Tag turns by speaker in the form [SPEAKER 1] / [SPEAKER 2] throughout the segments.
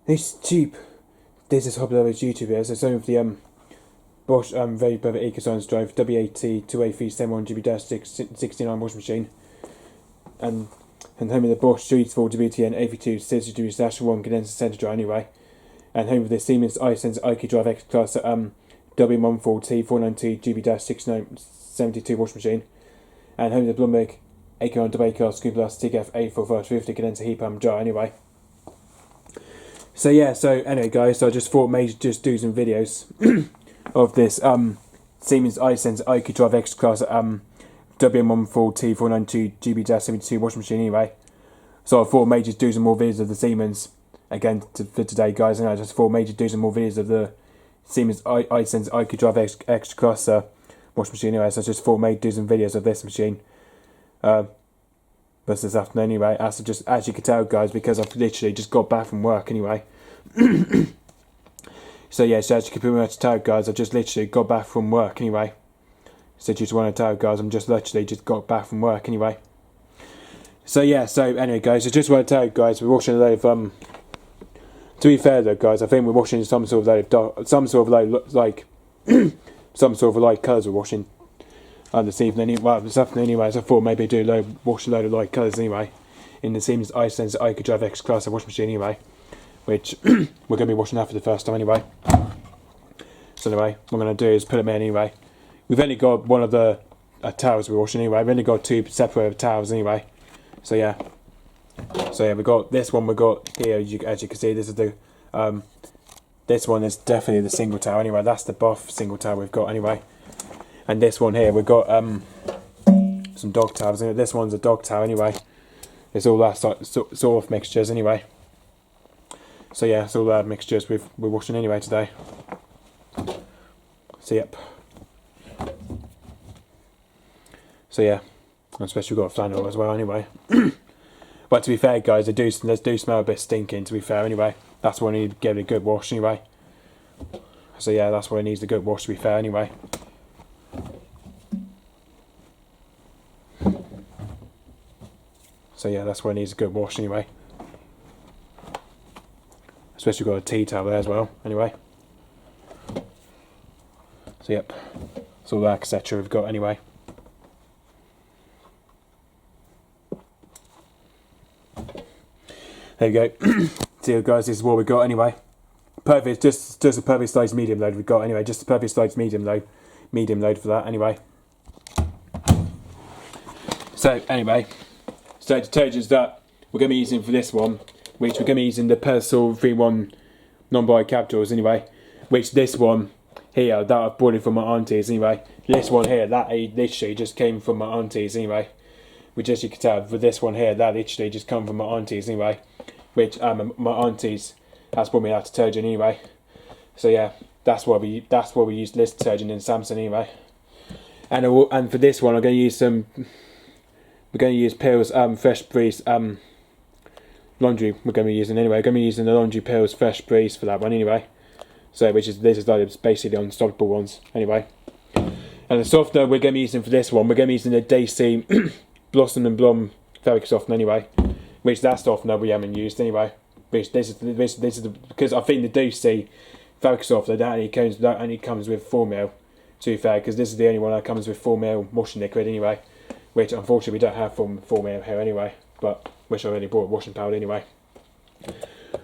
[SPEAKER 1] This is cheap. This is hobby level YouTube here. So it's only for the Bosch very clever EcoScience drive WAT2A371GB-69 washing machine, and home of the Bosch 340WTN 82 60°-1 condenser center dryer anyway, and home of the Siemens iSense iQdrive Extraklasse WM14T492GB-6972 washing machine, and home of the Bloomberg Acorn Tobacco Scoop Plus TKF84550 condenser heat pump dryer anyway. So yeah, so anyway guys, so I just thought maybe just do some videos of this Siemens iSense iQdrive Extraklasse WM14T492GB-72 washing machine anyway. So I thought maybe just do some more videos of the Siemens again for today guys, and I just thought maybe do some more videos of the Siemens iSense iQdrive Extraklasse washing machine anyway. So I just thought maybe do some videos of this machine this afternoon anyway, as you can tell guys, because I've literally just got back from work anyway. So yeah, so as you can pretty much tell guys, I've just literally got back from work anyway. So just want to tell guys, I'm just literally just got back from work anyway. So yeah, so anyway guys, I just want to tell you guys, we're watching a load of to be fair though guys, I think we're watching some sort of load of some sort of light colours we're watching this evening, well this afternoon anyway. So I thought maybe watch a load of light colours anyway in the Siemens iSense iQdrive Extraklasse washing machine anyway, which we're going to be watching that for the first time anyway. So anyway, what I'm going to do is put them in anyway. We've only got one of the towels we're washing anyway. We've only got two separate towels anyway. So yeah, we got this one. We got here, as you can see, this is the this one is definitely the single towel anyway. That's the buff single towel we've got anyway. And this one here, we've got some dog towels in it. This one's a dog towel anyway. It's all that sort of mixtures anyway. So yeah, it's all that mixtures we're washing anyway today. So yep. So yeah, especially we've got a flannel as well anyway. But to be fair guys, they do smell a bit stinking to be fair anyway. That's why I need to give it a good wash anyway. So yeah, that's why it needs a good wash to be fair anyway. So yeah, that's why it needs a good wash anyway. Especially got a tea towel there as well anyway. So yep, that's all that etc we've got anyway. There you go. So guys, this is what we got anyway. Perfect, just a perfect size medium load we've got anyway. Just a perfect size medium load for that anyway. So anyway, so detergents that we're going to be using for this one, which we're going to be using the Persil 3-1 non-bind capsules anyway. Which this one here, that I've bought it from my aunties anyway. This one here, that literally just came from my aunties anyway. Which as you can tell, for this one here, that literally just come from my aunties anyway. Which my aunties has brought me that detergent anyway. So yeah, that's why we use this detergent in Samsung anyway. And for this one, I'm going to use some. We're going to use Peel's Fresh Breeze laundry. We're going to be using anyway. We're going to be using the Laundry Peel's Fresh Breeze for that one anyway. So this is like basically the unstoppable ones anyway. And the softener we're going to be using for this one, we're going to be using the Daisy Blossom and Blom fabric softener anyway. Which that softener we haven't used anyway. Which this is because I think the Daisy fabric softener that only comes with 4ml. To be fair, because this is the only one that comes with 4ml washing liquid anyway. Which unfortunately we don't have 4ml here anyway, but which I already bought washing powder anyway.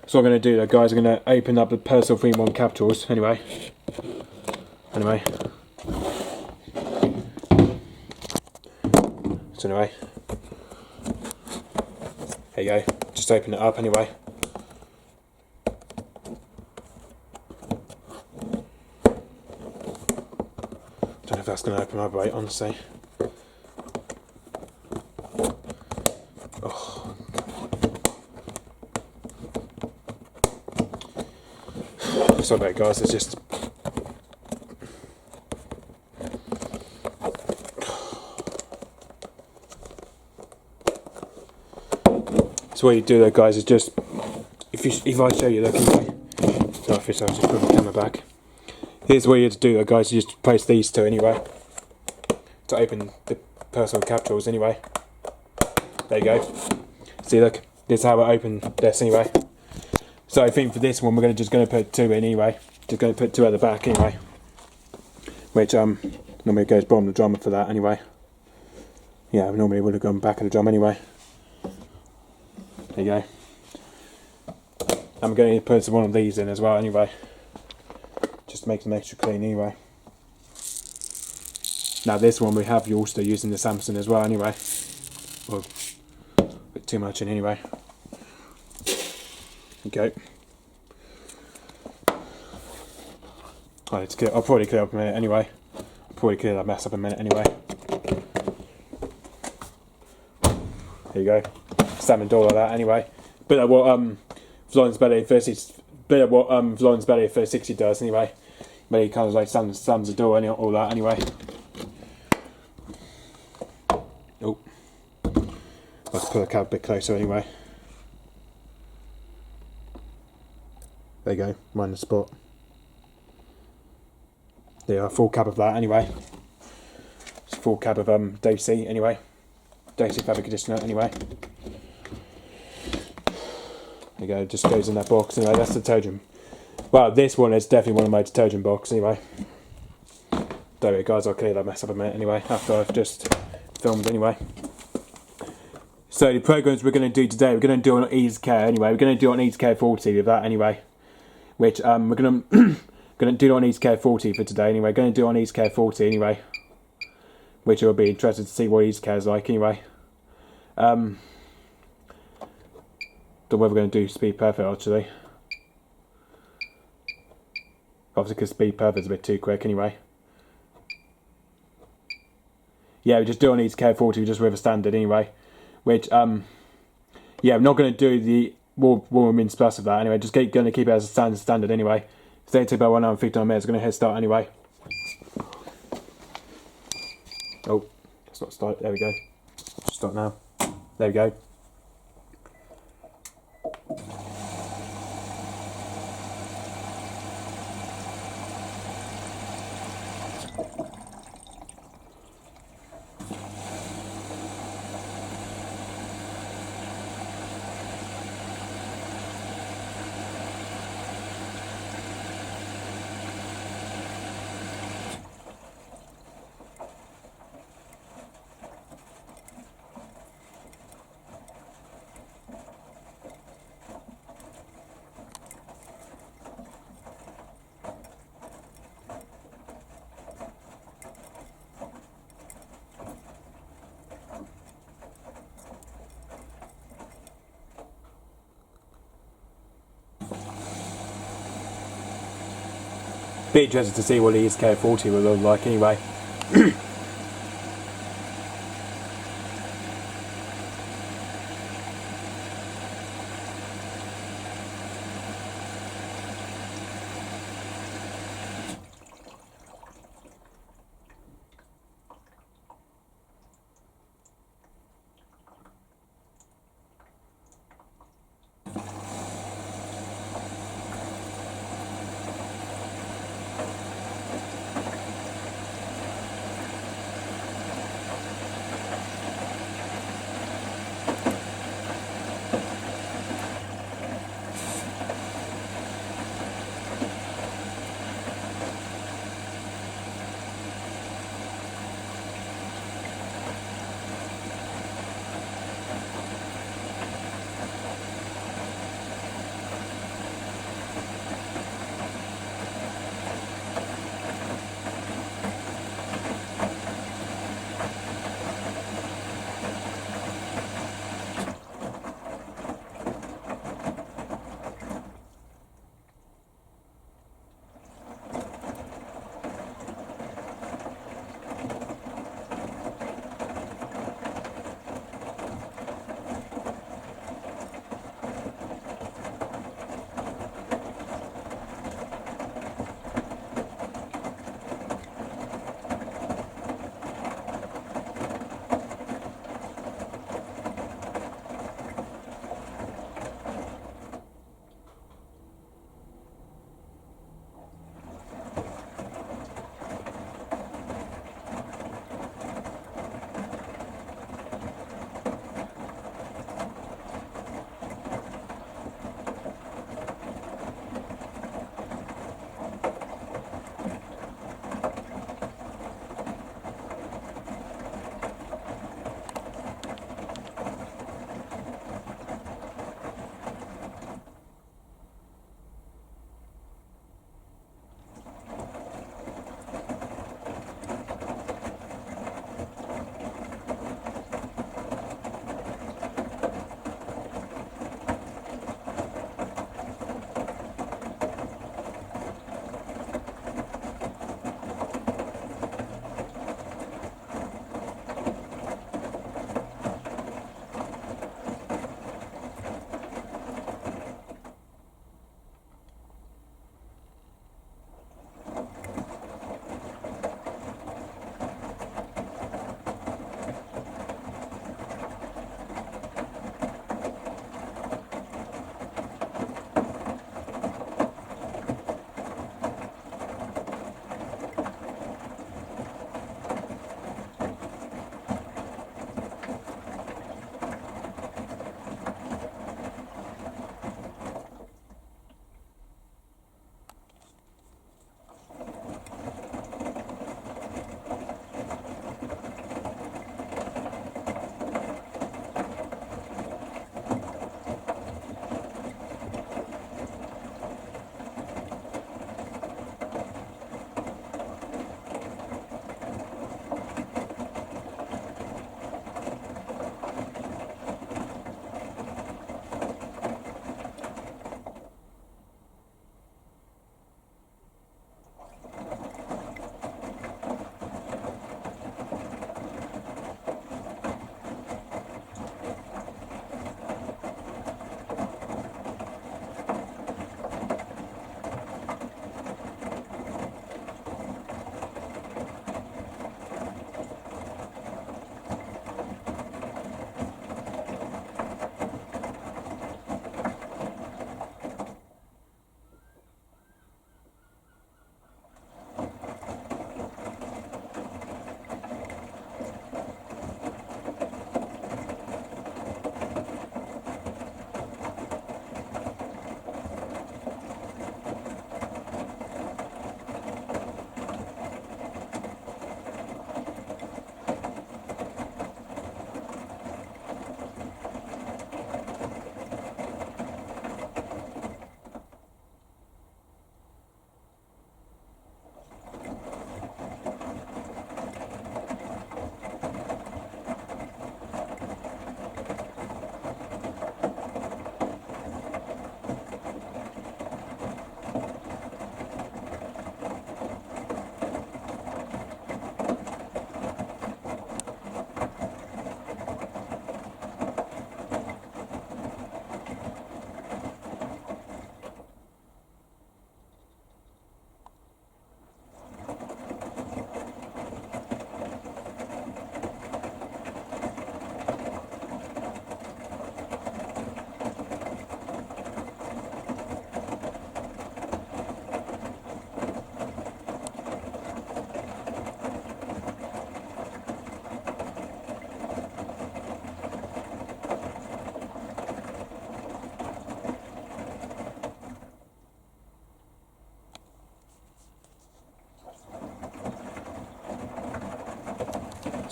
[SPEAKER 1] So what I'm going to do though guys, I'm going to open up the Persil 3-1 capsules anyway. So anyway, there you go, just open it up anyway. Don't know if that's going to open up right, honestly. Oh. Sorry about it guys, it's just so what you do there guys is just if I show you look anyway. Sorry if I'll just put my camera back. Here's what you have to do though guys, you just place these two anyway to open the Persil capsules anyway. There you go. See look, this is how I open this anyway. So I think for this one we're just going to put 2 in anyway. Just going to put 2 at the back anyway. Which normally goes bottom of the drum for that anyway. Yeah, normally would have gone back of the drum anyway. There you go. I'm going to put one of these in as well anyway. Just to make them extra clean anyway. Now this one we have also using the Samsung as well anyway. Well, a bit too much in anyway. Okay. I'll probably clear up a minute anyway. I'll probably clear that mess up a minute anyway. There you go. Salmon door like that anyway. Bit of what Florence Belly 30, bit of what Florence Belly 360 does anyway. But he kind of like slams the door and all that anyway. Oh, let's put the cab a bit closer anyway. There you go, right in the spot. Yeah, full cab of that anyway. It's a full cab of Daisy anyway. Daisy fabric conditioner anyway. There you go, just goes in that box anyway. That's the detergent. Well, this one is definitely one of my detergent boxes anyway. There we go, guys. I'll clear that mess up a minute anyway after I've just filmed anyway. So the programs we're going to do today, we're going to do on Ease Care anyway. We're going to do on Ease Care 40 with that anyway. Which we're going to going to do on Ease Care 40 for today anyway. Going to do on Ease Care 40 anyway. Which will be interested to see what Ease Care is like anyway. Don't know whether we're going to do Speed Perfect actually. Obviously because Speed Perfect's a bit too quick anyway. Yeah, we just do on Ease Care 40 just with a standard anyway. Which yeah, I'm not going to do the Women's Plus of that anyway. Just going to keep it as a standard anyway. It's going to take about 1 hour and 59 minutes. I'm going to hit start anyway. Oh, let's not start. There we go. Start now. There we go. Be interested to see what the Ease Care 40 will look like anyway.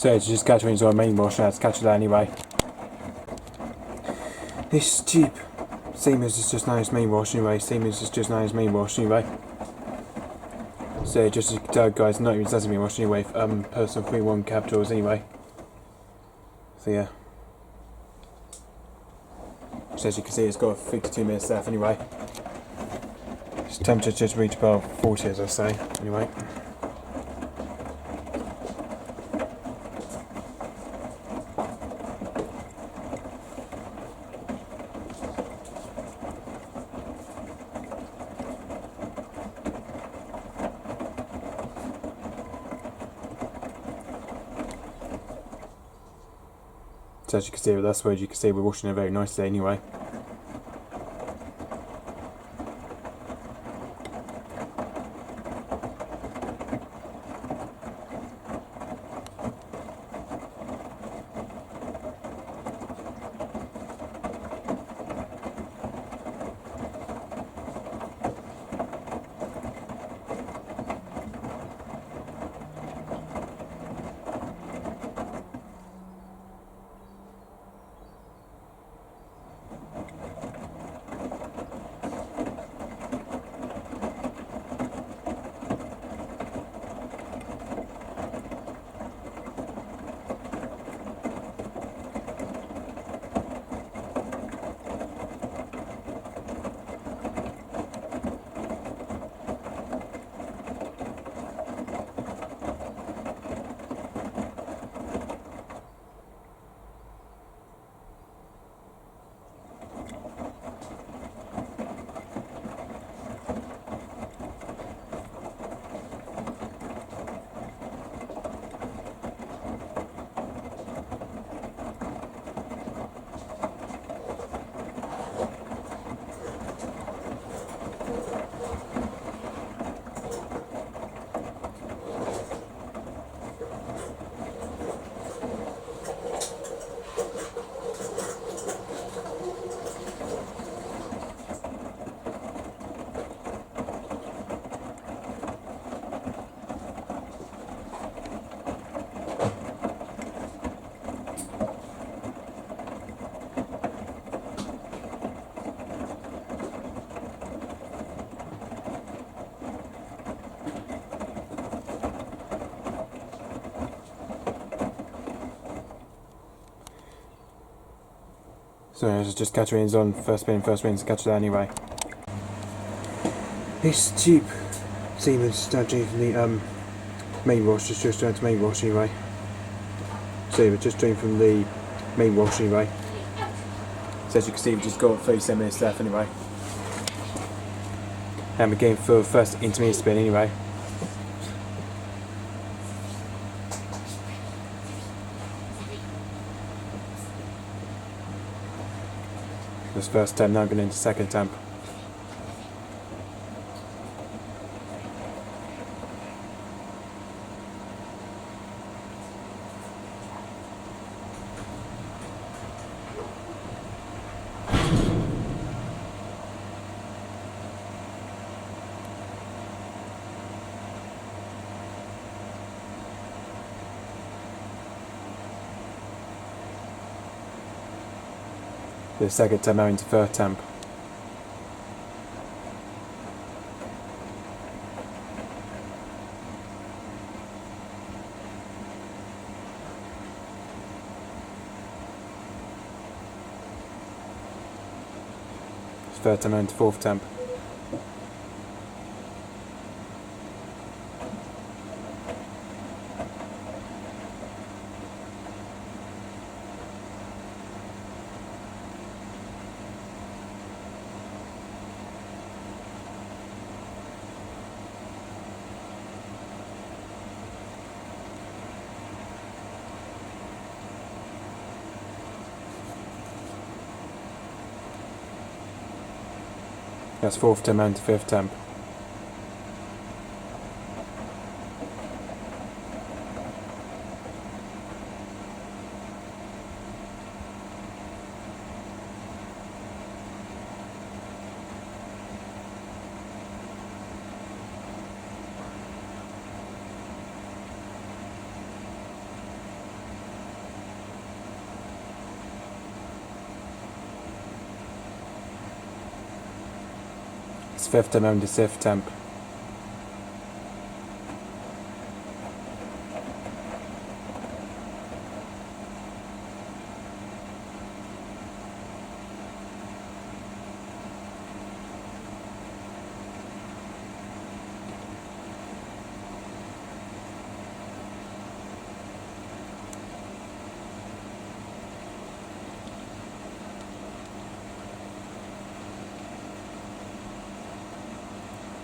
[SPEAKER 1] So it's just catching into our main wash, and let's catch that anyway. It's cheap. Siemens is just now its main wash anyway. Siemens is just now its main wash anyway. So just as you can tell guys, not even doesn't mean wash anyway. Personal 3-1 capitals anyway. So yeah. So as you can see, it's got 52 minutes left anyway. It's temperature just reach about 40 as I say anyway. So as you can see, that's where you can see we're washing it very nicely anyway. So it's just catch wins on first wins, catch that anyway. It's cheap. Siemens starting from the main wash, just down to main wash anyway. So we're just doing from the main wash anyway. So as you can see, we've just got 37 minutes left anyway. And we're going for first intermediate spin anyway. This first temp, now going into second temp. The second temp now into third temp. Third temp now into fourth temp. That's fourth temp and fifth temp. It's 5th temp and 6th temp.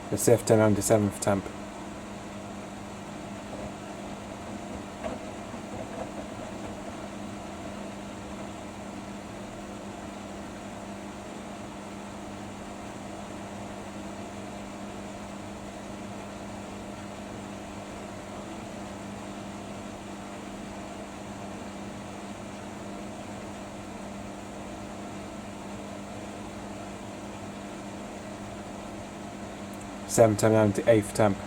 [SPEAKER 1] The 6th temp and the 7th temp. Seventh temp down to 8th temp.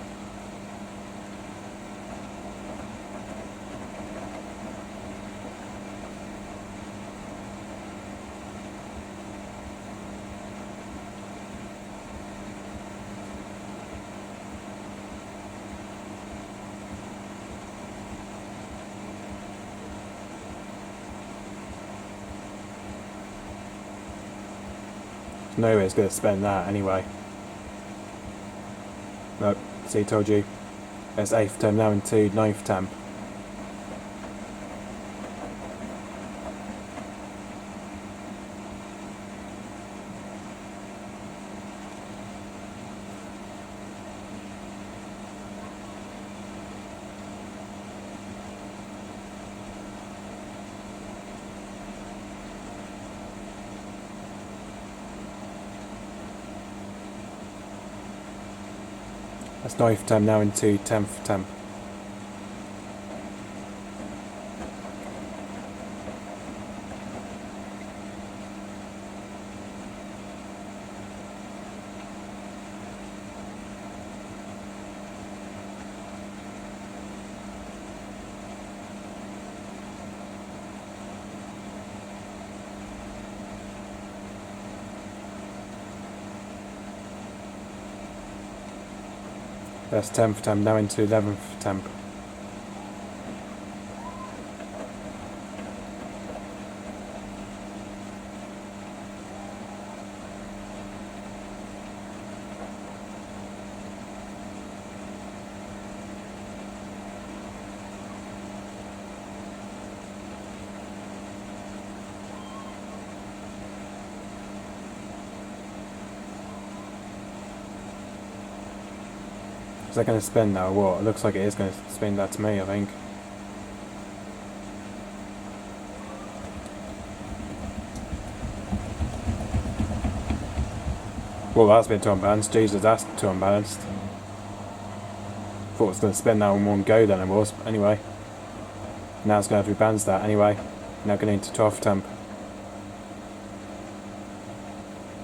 [SPEAKER 1] There's no way it's going to spend that anyway. Nope, see, told you. It's 8th temp now into 9th temp. That's 9th temp now into 10th temp. That's 10th temp now into 11th temp. Is that going to spin now or what? It looks like it is going to spin that to me, I think. Well, that's been too unbalanced. Jesus, that's too unbalanced. Thought it was going to spin that in one go then it was. Anyway. Now it's going to have to rebalance that anyway. Now going into 12th temp.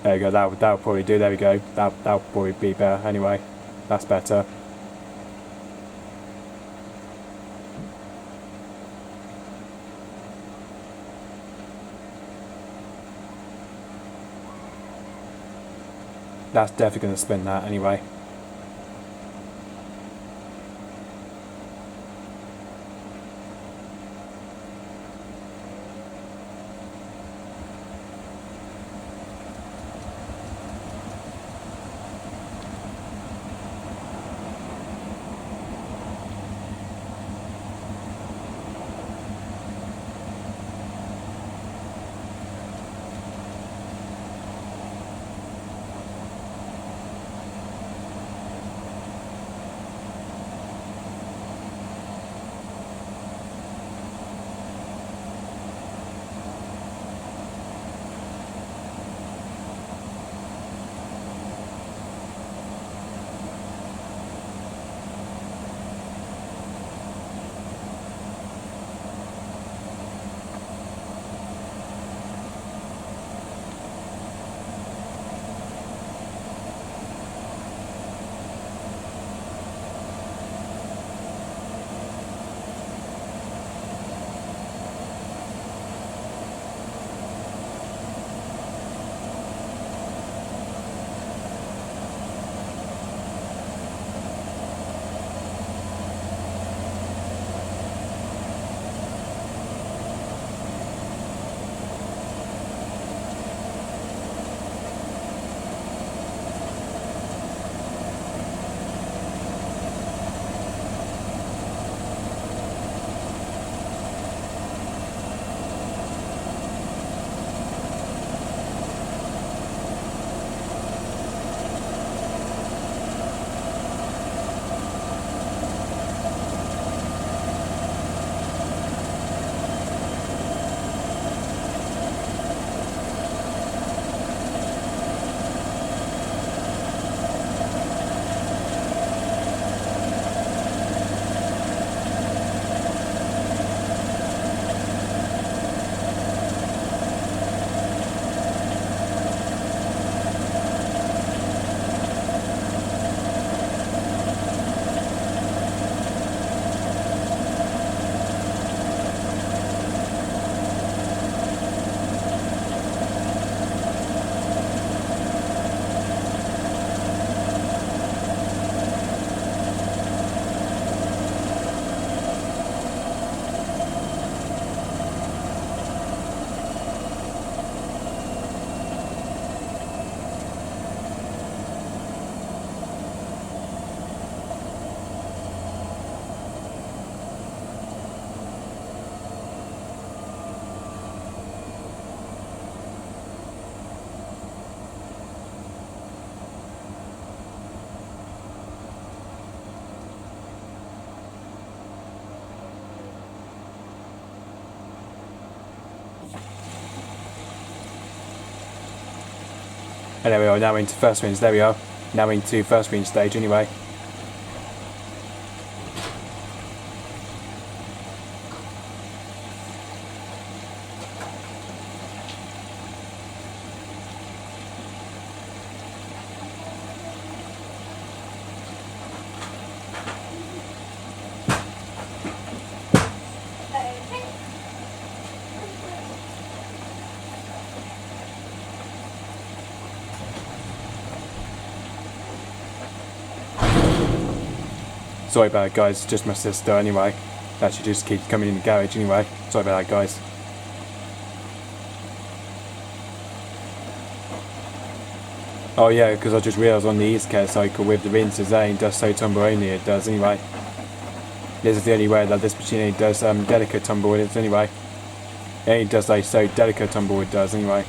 [SPEAKER 1] There you go, that'll probably do, there we go. That'll probably be better anyway. That's better. That's definitely going to spin that anyway. And there we are, now into first wins, there we are. Now into first win stage anyway. Sorry about it guys, just my sister anyway. That she just keeps coming in the garage anyway. Sorry about that guys. Oh yeah, because I just realised on the East Care cycle with the rinses it does so tumble only, it does anyway. This is the only way that this machine does delicate tumble it anyway. It does like so delicate tumble it does anyway.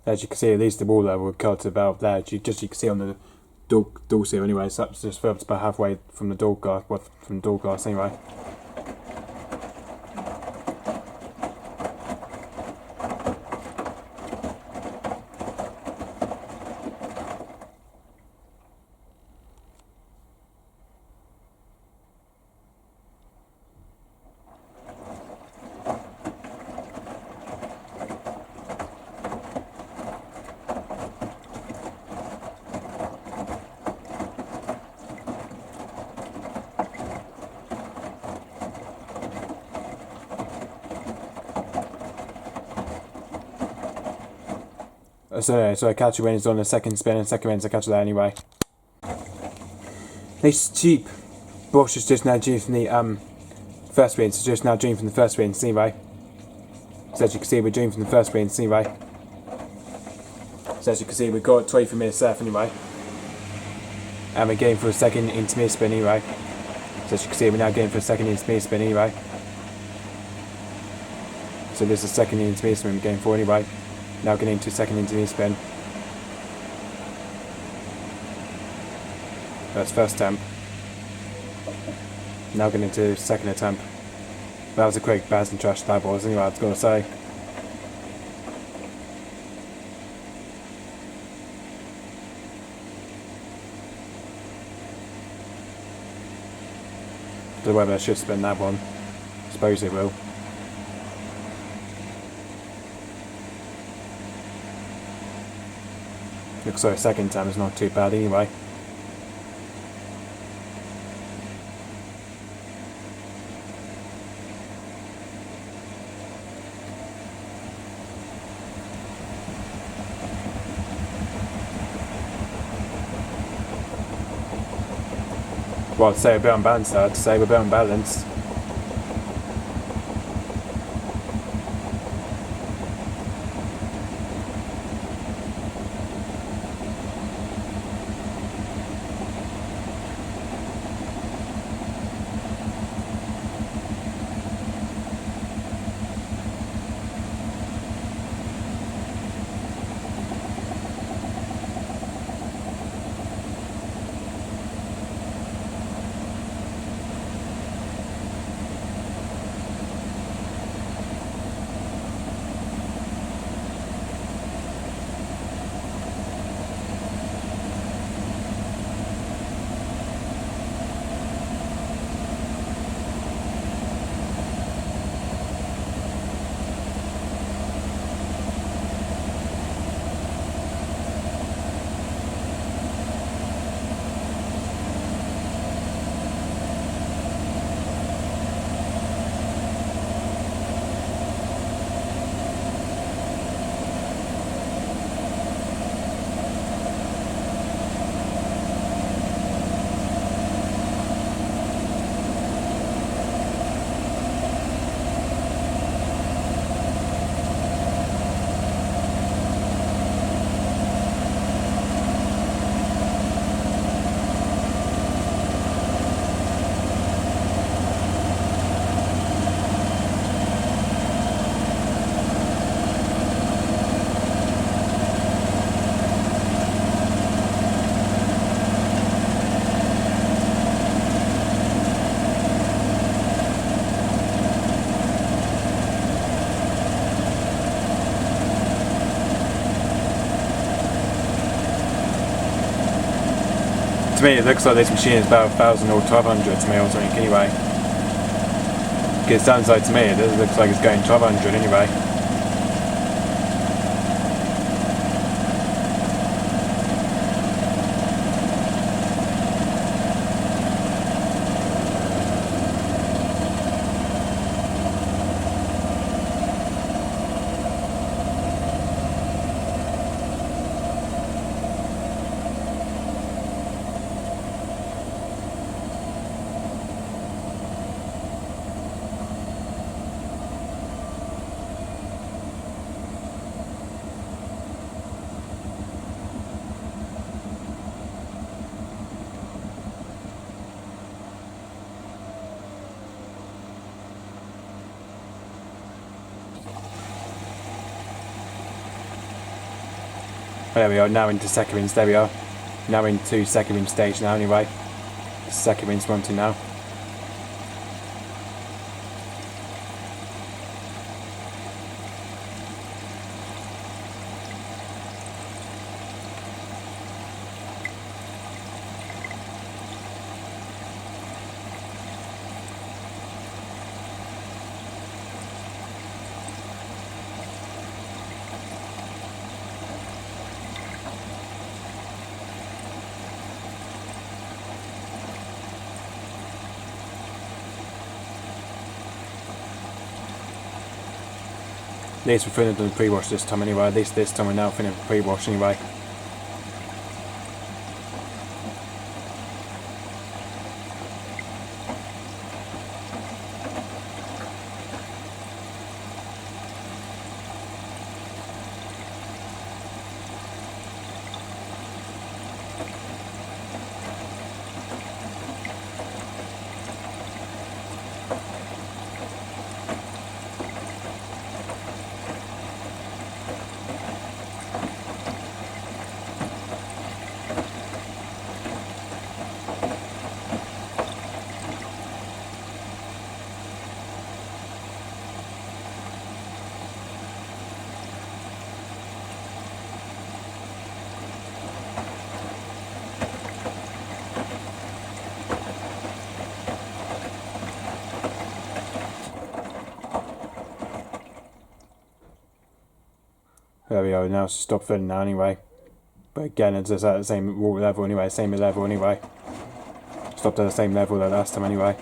[SPEAKER 1] As you can see, at least the wall level cut about there. You can see on the door seal anyway. So that's just further about halfway from the door glass. Well, from the door glass anyway. So I catch it when it's on the second spin, and second spin I catch it there anyway. This cheap brush is just now doing from the first spin, so just now doing from the first spin, anyway. So as you can see, we're doing from the first spin, anyway. So as you can see, we've got 23 minutes left anyway. And we're going for a second intermediate spin anyway. So as you can see, we're now going for a second intermediate spin anyway. So this is the second intermediate spin we're going for anyway. Now getting into second intermediate spin. That's first attempt. Now getting into second attempt. That was a quick baz and trash that was anyway, I was going to say. Don't know whether I should spin that one. I suppose it will. Looks like second time is not too bad anyway. Well, I'd say a bit unbalanced there, I'd say we're a bit unbalanced. To me, it looks like this machine is about 1,000 or 1,200 to me or something anyway. Because it sounds like to me, it looks like it's going 1,200 anyway. There we are, now into second rinse, there we are. Now into second rinse stage now anyway. Second rinse we're on to now. At least we're finishing the pre-wash this time anyway, at least this time we're now finishing the pre-wash anyway. There we go, now it's stop filling now anyway. But again, it's just at the same level anyway, same level anyway. Stopped at the same level that last time anyway.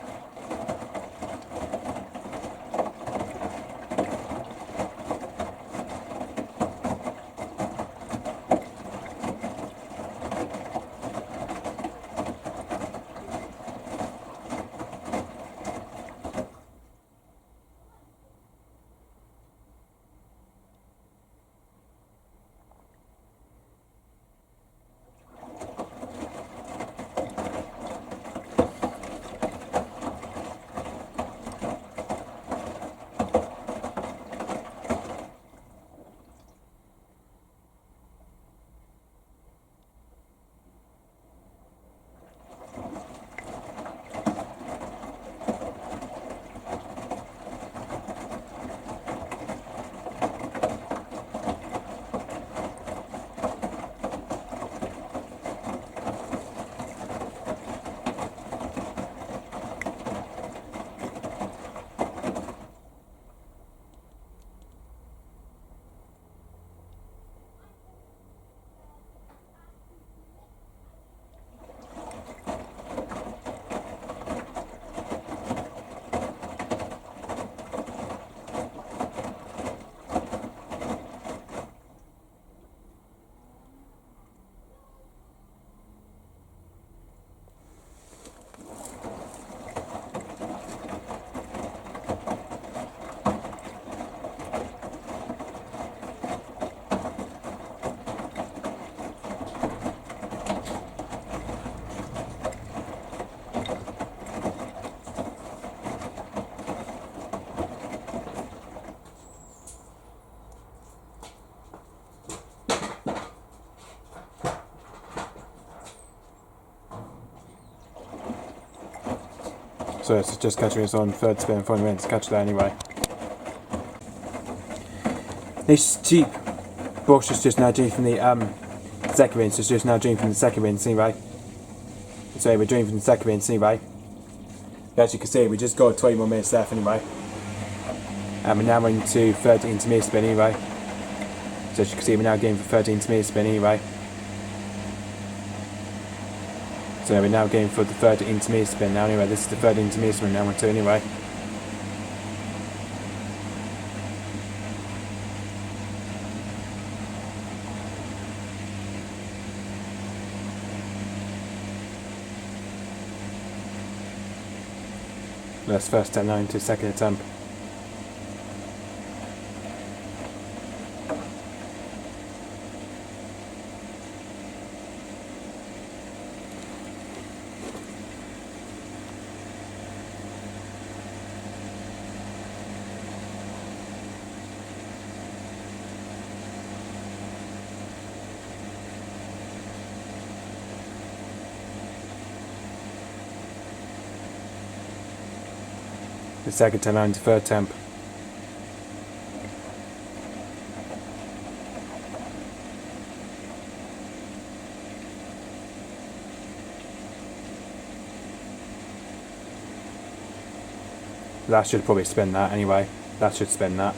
[SPEAKER 1] So it's just catching us on third spin, finally went to catch that anyway. This cheap brush is just now doing from the second rinse, it's just now doing from the second rinse anyway. So we're doing from the second rinse anyway. As you can see, we just got 20 more minutes left anyway. And we're now into 30 intermediate spin anyway. So as you can see, we're now going for 30 intermediate spin anyway. So we're now going for the third intermediate spin now anyway. This is the third intermediate spin now into anyway. That's first attempt now into second attempt. The second attempt now into third attempt. That should probably spin that anyway. That should spin that.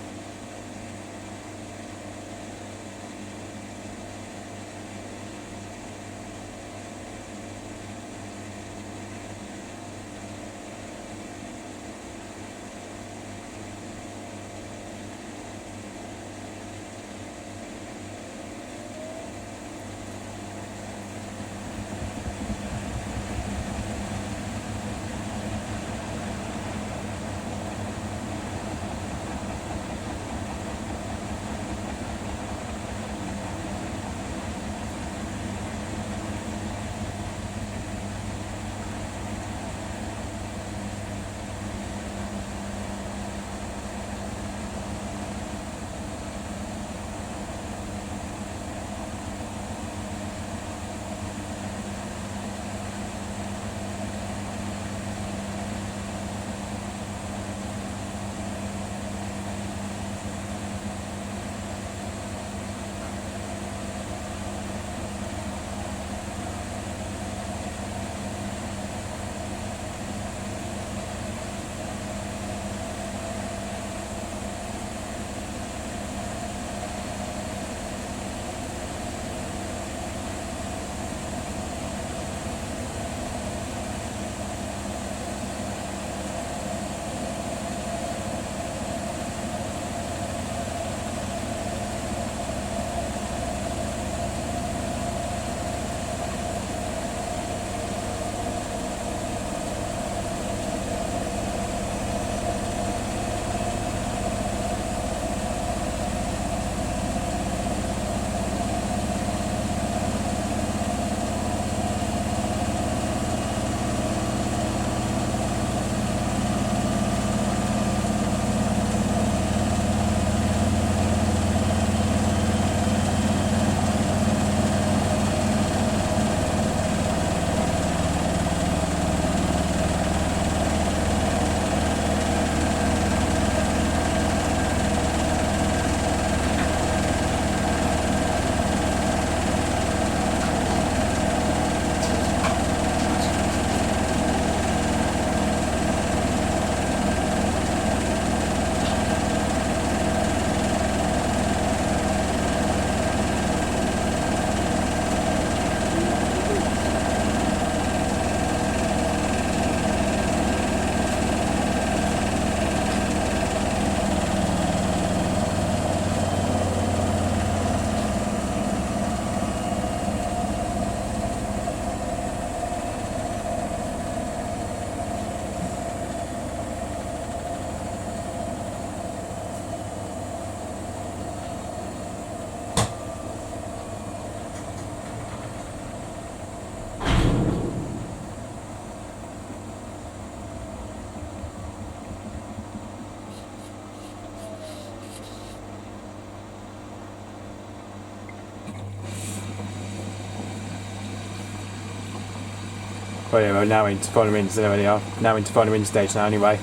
[SPEAKER 1] Oh yeah, we're now into final wins. There we are. Now into final win stage now anyway.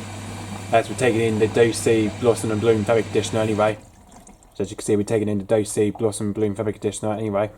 [SPEAKER 1] As we're taking in the Dosey Blossom and Bloom Fabric Conditioner anyway. So as you can see, we're taking in the Dosey Blossom and Bloom Fabric Conditioner anyway.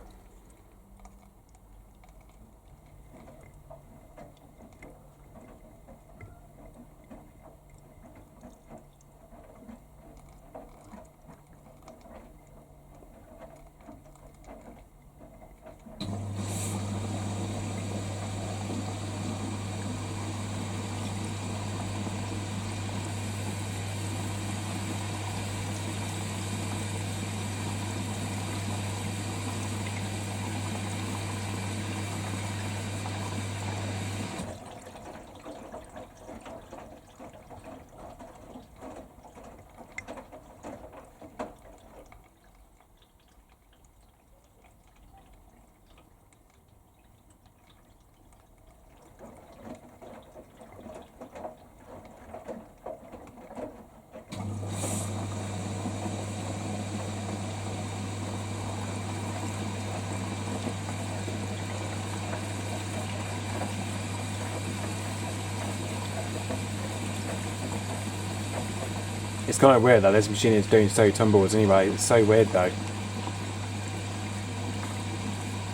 [SPEAKER 1] It's kind of weird that this machine is doing so tumbles anyway. It's so weird though.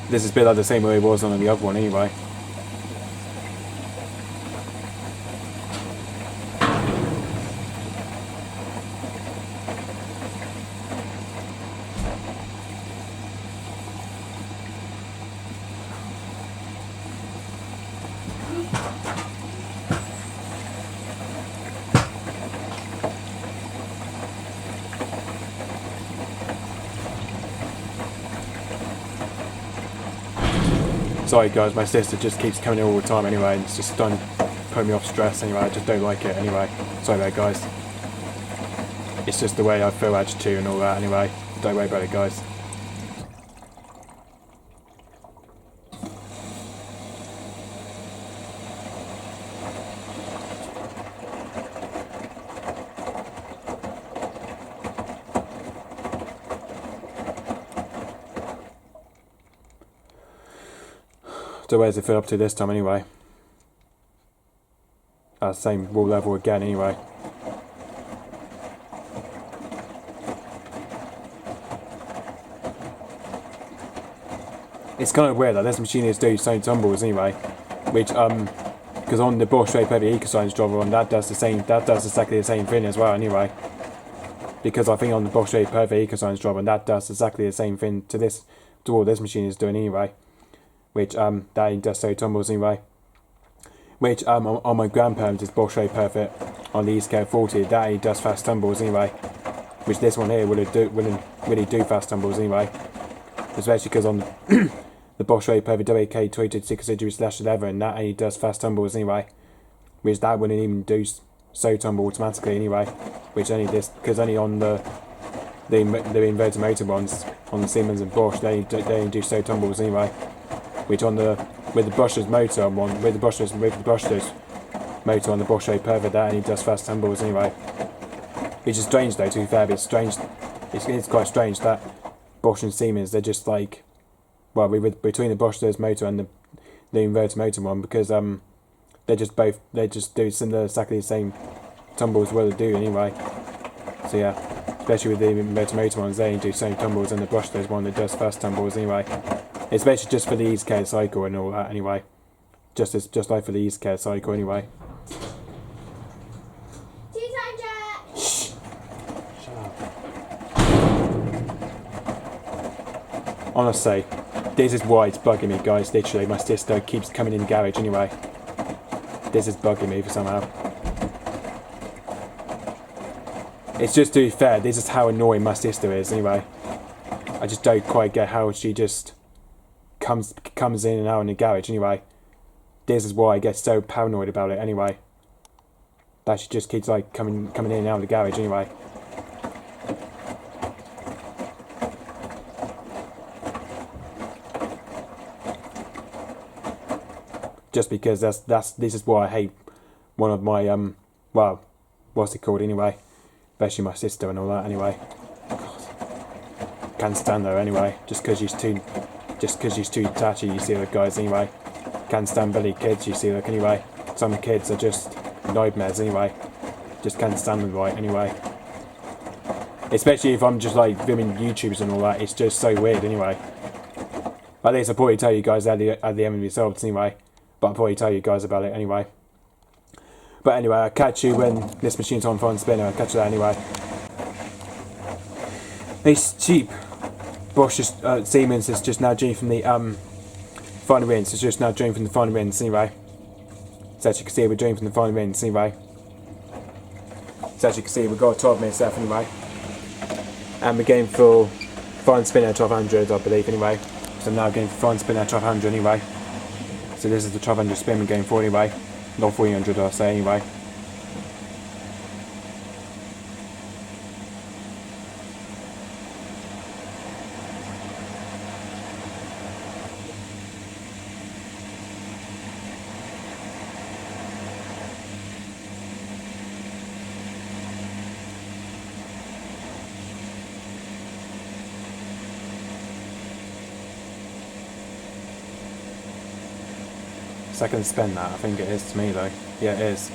[SPEAKER 1] This is a bit like the same way it was on the other one anyway. Sorry guys, my sister just keeps coming in all the time anyway, and it's just starting to put me off stress anyway. I just don't like it anyway. Sorry about it guys. It's just the way I feel attitude and all that anyway. Don't worry about it guys. So where's it fill up to this time anyway? Same wall level again anyway. It's kind of weird that this machine is doing so tumbles anyway, which because on the Bosch Shape Heavy EcoScience driver on that does exactly the same thing as well anyway. Because I think on the Bosch Shape Heavy EcoScience driver that does exactly the same thing to what this machine is doing anyway. Which that does so tumbles anyway. Which on my grandparents is Bosch Shape Perfect on the EasyCare40 that does fast tumbles anyway. Which this one here wouldn't really do fast tumbles anyway. Especially because on the Bosch Shape Perfect WK226/11 that only does fast tumbles anyway. Which that wouldn't even do so tumble automatically anyway. Which only this because only on the inverter motor ones on the Siemens and Bosch they do so tumbles anyway. Which on with the brushless motor on one with the brushless motor on the Bosch Shape Perfect that only does fast tumbles anyway. Which is strange though, to be fair, but it's strange. It's quite strange that Bosch and Siemens they're just like, well, between the brushless motor and the inverter motor one because they just do similar exactly the same tumbles what they do anyway. So yeah, especially with the inverter motor ones they do the same tumbles and the brushless one that does fast tumbles anyway. Especially just for the EasyCare cycle and all that anyway. Just like for the EasyCare cycle anyway.
[SPEAKER 2] Tea time, Jack!
[SPEAKER 1] Shh! Shut up. Honestly, this is why it's bugging me guys, literally. My sister keeps coming in the garage anyway. This is bugging me for somehow. It's just to be fair, this is how annoying my sister is anyway. I just don't quite get how she just comes in and out in the garage anyway. This is why I get so paranoid about it anyway. That she just keeps like coming in and out of the garage anyway. Just because this is why I hate one of my well, what's it called anyway? Especially my sister and all that anyway. God. Can't stand her anyway, just because she's too touchy, you see the guys anyway. can't stand bloody kids, you see, like, anyway. Some kids are just nightmares, anyway. Just can't stand them right, anyway. Especially if I'm just, like, filming YouTubers and all that, it's just so weird, anyway. At least I'll probably tell you guys at the end of the results, anyway. But I'll probably tell you guys about it, anyway. But anyway, I'll catch you when this machine's on fine spinner. I'll catch you there, anyway. It's cheap. Bosch Siemens is just now doing from the final rinse. It's just now doing from the final rinse anyway. So as you can see, we're doing from the final rinse anyway. So as you can see, we've got 12 minutes left anyway. And we're going for fine spinner 1200, I believe anyway. So I'm now going for fine spinner 1200 anyway. So this is the 1200 spin we're going for anyway. Not 300, I'll say anyway. Second spin that, I think it is to me though. Yeah, it is.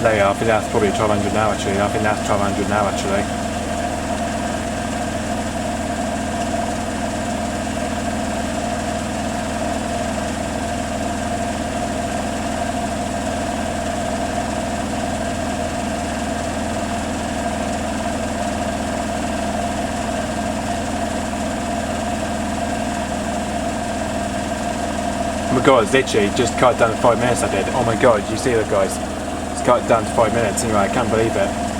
[SPEAKER 1] There you are, I think that's probably 1200 now actually. I think that's 1200 now actually. Oh my god, it's literally just cut down to 5 minutes I did. Oh my god, you see that guys? It's cut down to 5 minutes anyway, I can't believe it.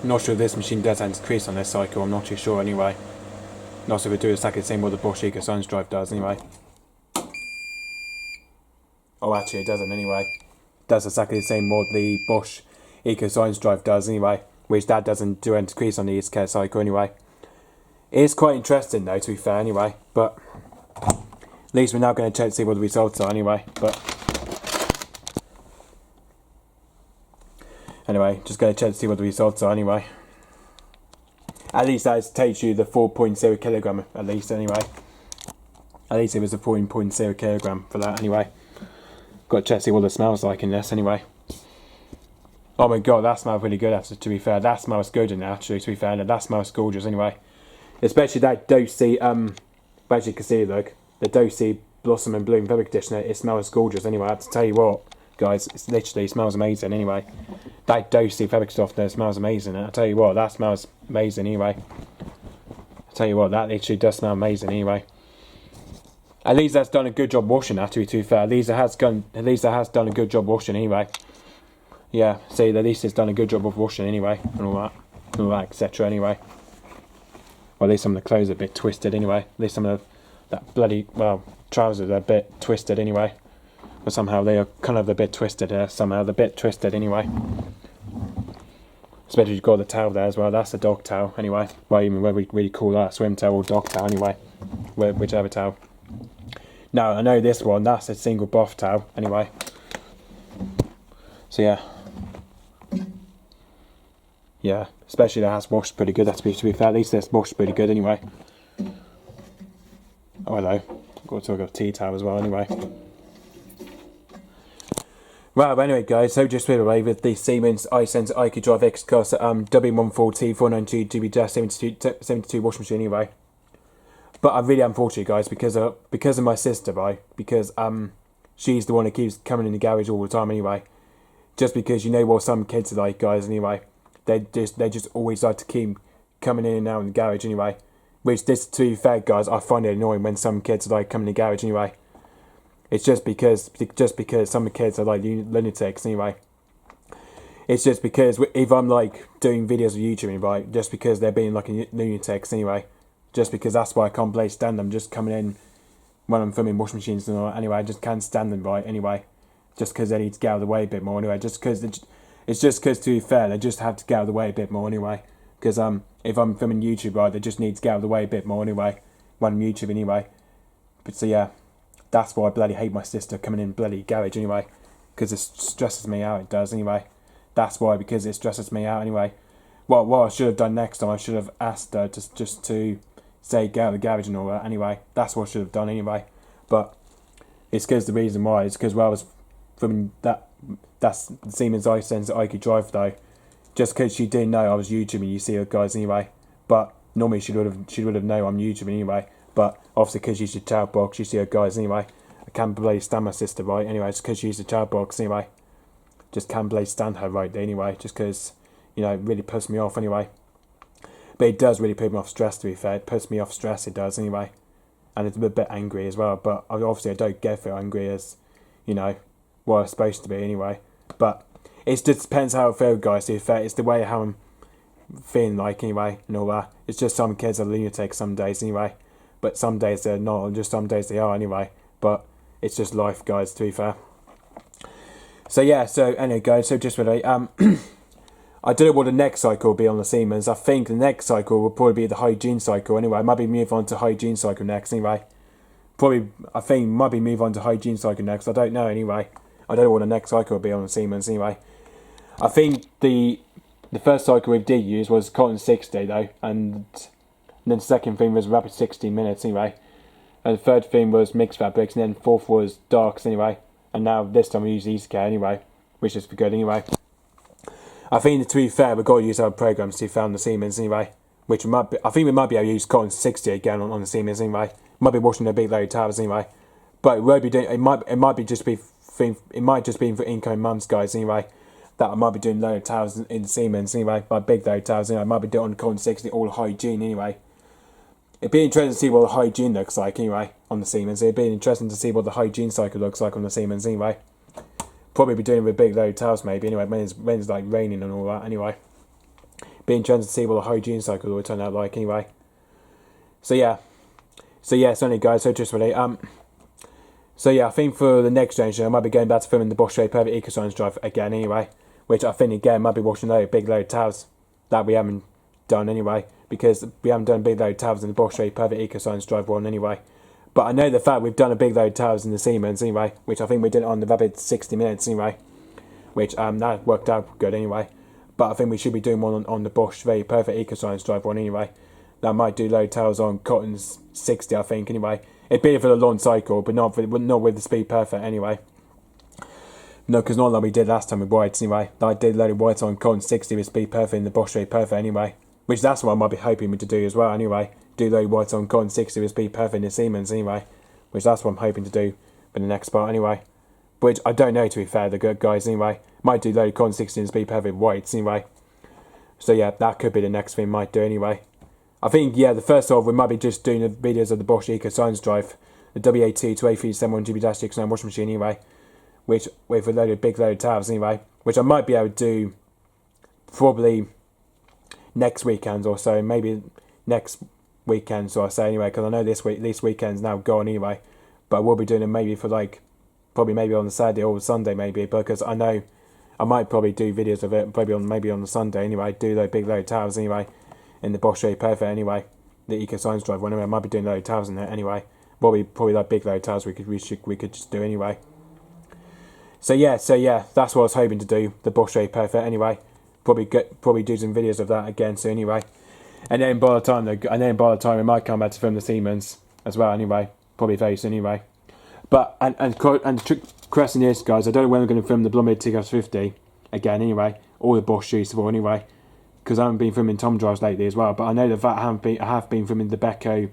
[SPEAKER 1] not sure if this machine does increase on this cycle, I'm not too sure anyway. Not sure if it do exactly the same what the Bosch iQdrive does anyway. Oh, actually it doesn't anyway. It does exactly the same what the Bosch iQdrive does anyway, which that doesn't do increase on the ESK cycle anyway. It's quite interesting though, to be fair anyway, but at least we're now going to check to see what the results are anyway. But anyway, just going to check to see what the results are anyway. At least that takes you the 4.0 kilogram at least anyway. At least it was a 4.0 kilogram for that anyway. Got to check to see what it smells like in this anyway. Oh my god, that smells really good actually, to be fair. That smells good in actually, to be fair. That smells gorgeous anyway. Especially that Dosey, as you can see, look, the Dosey Blossom and Bloom fabric conditioner, it smells gorgeous anyway. I have to tell you what, guys, it literally smells amazing anyway. That Dosey fabric softener smells amazing. I tell you what, that smells amazing anyway. I tell you what, that literally does smell amazing anyway. At least that's done a good job washing that, to be fair. At least it has done a good job washing anyway. Yeah, see, at least it's done a good job of washing anyway, and all that, etc. anyway. Well, at least some of the clothes are a bit twisted anyway. At least some of that bloody, well, trousers are a bit twisted anyway. But somehow they are kind of a bit twisted here. Somehow they're a bit twisted anyway. Especially you've got the towel there as well. That's a dog towel anyway. Well, even whether we really call that swim towel or dog towel anyway. Whichever towel. Now, I know this one, that's a single bath towel anyway. So yeah. Yeah, especially that has washed pretty good, that's to be fair. At least that's washed pretty good anyway. Oh, hello. Got to talk about tea towel as well anyway. Right, but anyway guys, so just away with the Siemens iQdrive Extraklasse WM14T492GB 72 washing machine anyway. But I really am fortunate guys because of my sister, right? Because she's the one that keeps coming in the garage all the time anyway. Just because you know what some kids are like, guys, anyway. They just always like to keep coming in and out in the garage anyway. Which, this, to be fair, guys, I find it annoying when some kids are like coming in the garage anyway. It's just because some kids are like lunatics anyway. It's just because if I'm like doing videos of YouTube, right, just because they're being like lunatics anyway. Just because that's why I can't play stand them just coming in when I'm filming washing machines and all that anyway. I just can't stand them, right, anyway. Just because they need to get out of the way a bit more anyway. Just because it's just because, to be fair, they just have to get out of the way a bit more anyway. Because if I'm filming YouTube, right, they just need to get out of the way a bit more anyway when I'm YouTube anyway. But so yeah, that's why I bloody hate my sister coming in bloody garage anyway. Because it stresses me out, it does anyway. That's why, because it stresses me out anyway. What I should have done next time, I should have asked her just to say get out of the garage and all that anyway. That's what I should have done anyway. But it's because the reason why is because, well, I was filming that's the Siemens iQdrive though. Just because she didn't know I was YouTubing, you see her guys anyway. But normally she would have known I'm YouTubing anyway. But obviously because she's a child box, you see her guys anyway. I can't bloody stand my sister, right? Anyway, just because she's a child box anyway. Just can't bloody stand her right there anyway. Just because, you know, it really puts me off anyway. But it does really put me off stress, to be fair. It puts me off stress, it does anyway. And it's a bit angry as well. But obviously I don't get feel angry as, you know, what I'm supposed to be anyway. But it just depends how I feel, guys, to be fair. It's the way how I'm feeling like anyway and all that. It's just some kids are lunatics some days anyway. But some days they're not, and just some days they are anyway. But it's just life, guys, to be fair. So yeah, so anyway guys, so just really I don't know what the next cycle will be on the Siemens. I think the next cycle will probably be the hygiene cycle anyway. I might be move on to hygiene cycle next anyway. I think might be move on to hygiene cycle next. I don't know anyway. I don't know what the next cycle will be on the Siemens anyway. I think the first cycle we did use was cotton 60 though, and then the second thing was rapid 16 minutes anyway. And the third thing was mixed fabrics, and then fourth was darks anyway. And now this time we use Easy Care anyway, which is for good anyway. I think, to be fair, we've got to use our programs to found the Siemens anyway. Which I think we might be able to use cotton 60 again on the Siemens anyway. Might be washing the big load towels anyway. But it won't be doing. It might just be for incoming mums, guys anyway. That I might be doing load towels in the Siemens anyway. By big load towels anyway. I might be doing on cotton 60 all hygiene anyway. It'd be interesting to see what the hygiene looks like anyway on the Siemens. It'd be interesting to see what the hygiene cycle looks like on the Siemens anyway. Probably be doing it with big load towels maybe anyway when it's like raining and all that anyway. be interested to see what the hygiene cycle will turn out like anyway. So yeah, so anyway guys, so just really so yeah, I think for the next generation I might be going back to filming the Bosch Perfect EcoScience drive again anyway, which I think again might be watching those big load towers that we haven't done anyway, because we haven't done big load towers in the Bosch Perfect EcoScience drive one anyway. But I know the fact we've done a big load towers in the Siemens anyway, which I think we did on the rapid 60 minutes anyway, which that worked out good anyway. But I think we should be doing one on the Bosch Very Perfect EcoScience drive one anyway. That might do load towers on Cotton's 60 I think anyway. It'd be for the long cycle, but not with the Speed Perfect anyway. No, because not like we did last time with whites anyway. I did load of whites on Cotton 60 with Speed Perfect in the Bosch Very Perfect anyway. Which that's what I might be hoping to do as well anyway. Do load whites on Cotton 60 with Speed Perfect in the Siemens anyway. Which that's what I'm hoping to do for the next part anyway. Which I don't know, to be fair, the good guys anyway. Might do load Cotton 60 and Speed Perfect whites anyway. So yeah, that could be the next thing we might do anyway. I think, yeah, the first off, we might be just doing the videos of the Bosch EcoScience drive, the WA2-A371GB-69 washing machine anyway, which with a load of big load of tabs anyway, which I might be able to do probably next weekend or so, maybe next weekend, so I say anyway, because I know this weekend's now gone anyway, but I will be doing it maybe for like, probably maybe on the Saturday or Sunday maybe, because I know I might probably do videos of it, maybe on the Sunday anyway, do those big load of tabs anyway, in the Bosch Perfect anyway, the EcoScience drive one anyway. I might be doing load of towers in there anyway. Probably like big load of towers we could just do anyway. So yeah, that's what I was hoping to do, the Bosch Perfect anyway. Probably do some videos of that again soon anyway. And then by the time we might come back to film the Siemens as well anyway. Probably very soon anyway. But and the trick question is, guys, I don't know when we're going to film the Blumberg TK50 again anyway, or the Bosch Usable anyway, because I haven't been filming Tom drives lately as well. But I know that I have been filming the Beko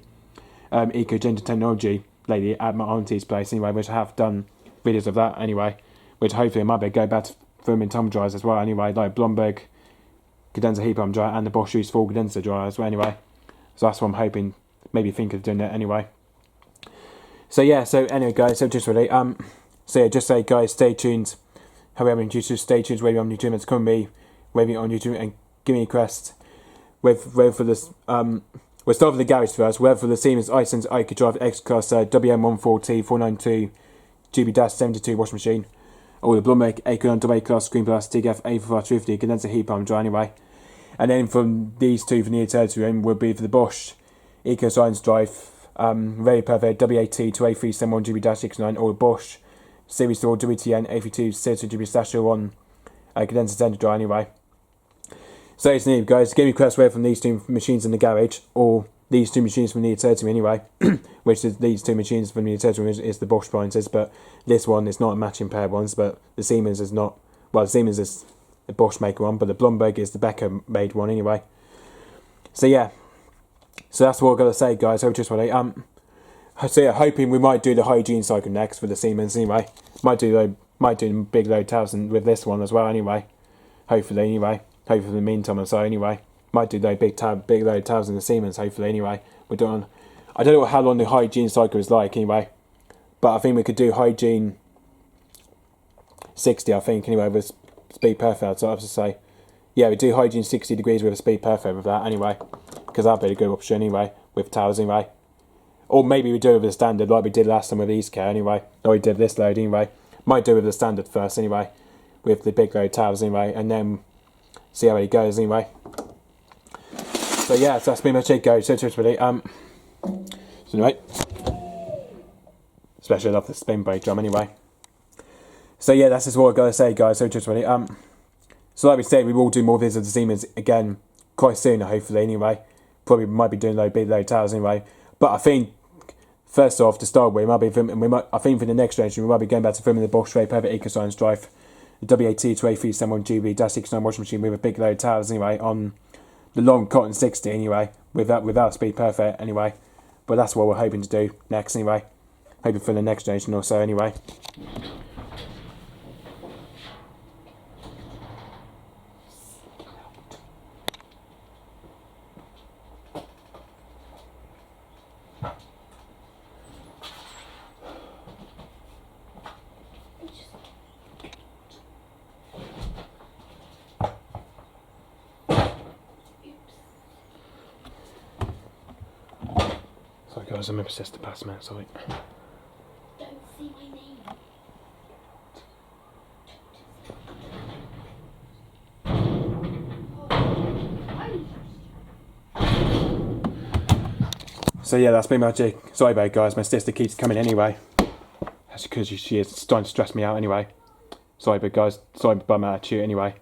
[SPEAKER 1] EcoGender technology lately at my auntie's place anyway, which I have done videos of that anyway, which hopefully I might be able to go back to filming Tom drives as well anyway, like Blumberg condenser heat pump dryer and the Bosch full condenser dryer as well anyway. So that's what I'm hoping, maybe think of doing that anyway. So yeah, so anyway guys, so just really so yeah, just say guys, stay tuned. However, stay tuned, whether on YouTube, it's coming me, whether on YouTube, and give me a request whether for this we'll start with the garage first, whether for the Siemens iQdrive Extraklasse WM14T492GB-72 washing machine, or the Blumberg Acorn AA class Screen Plus TGF A4550 condenser heat pump dryer anyway. And then from these two for near territory will be for the Bosch EcoScience drive, Very Perfect WAT-A371GB-69, or the Bosch Series 4 WTN A32-32GB-01 condenser center dryer anyway. So it's neat guys, give me requests whether from these two machines in the garage, or these two machines from near territory anyway, which is these two machines from near territory is the Bosch appliances, but this one is not a matching pair of ones, but the Siemens is not, well, the Siemens is the Bosch maker one, but the Blumberg is the Beko made one anyway. So yeah, so that's what I've got to say guys, so just really, so yeah, hoping we might do the hygiene cycle next for the Siemens anyway, might do big load towers with this one as well anyway, hopefully anyway. Hopefully in the meantime or so anyway. Might do those big load towers in the Siemens hopefully anyway. I don't know how long the hygiene cycle is like anyway. But I think we could do hygiene 60 I think anyway with Speed Perfect, so I have to say. Yeah, we do hygiene 60 degrees with a Speed Perfect with that anyway. Because that'd be a good option anyway, with towers anyway. Or maybe we do it with the standard like we did last time with EaseCare anyway. Or we did this load anyway. Might do it with the standard first anyway. With the big load towers anyway, and then see how it goes anyway. So yeah, so that's pretty much it guys. So just really so anyway, especially love the spin brake drum anyway. So yeah, that's just what I've got to say guys. So just really so like we said, we will do more videos of the Siemens again quite soon hopefully anyway. Probably might be doing big load towers anyway. But I think first off, to start with, I think for the next generation we might be going back to filming the Bosch Very Perfect EcoScience drive, the WAT-A371GB-69 washing machine with a big load of towers anyway on the long Cotton 60 anyway, without Speed Perfect anyway. But that's what we're hoping to do next anyway. Hoping for the next generation or so anyway. guys, I'm obsessed to pass man, sorry.
[SPEAKER 2] Don't say my name.
[SPEAKER 1] So yeah, that's pretty much it. Sorry about it, guys, my sister keeps coming anyway. That's because she is starting to stress me out anyway. Sorry, but guys, sorry about my attitude anyway.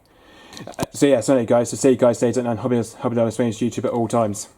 [SPEAKER 1] So yeah, so anyway guys, so see you guys later, and hope you have a nice YouTube at all times.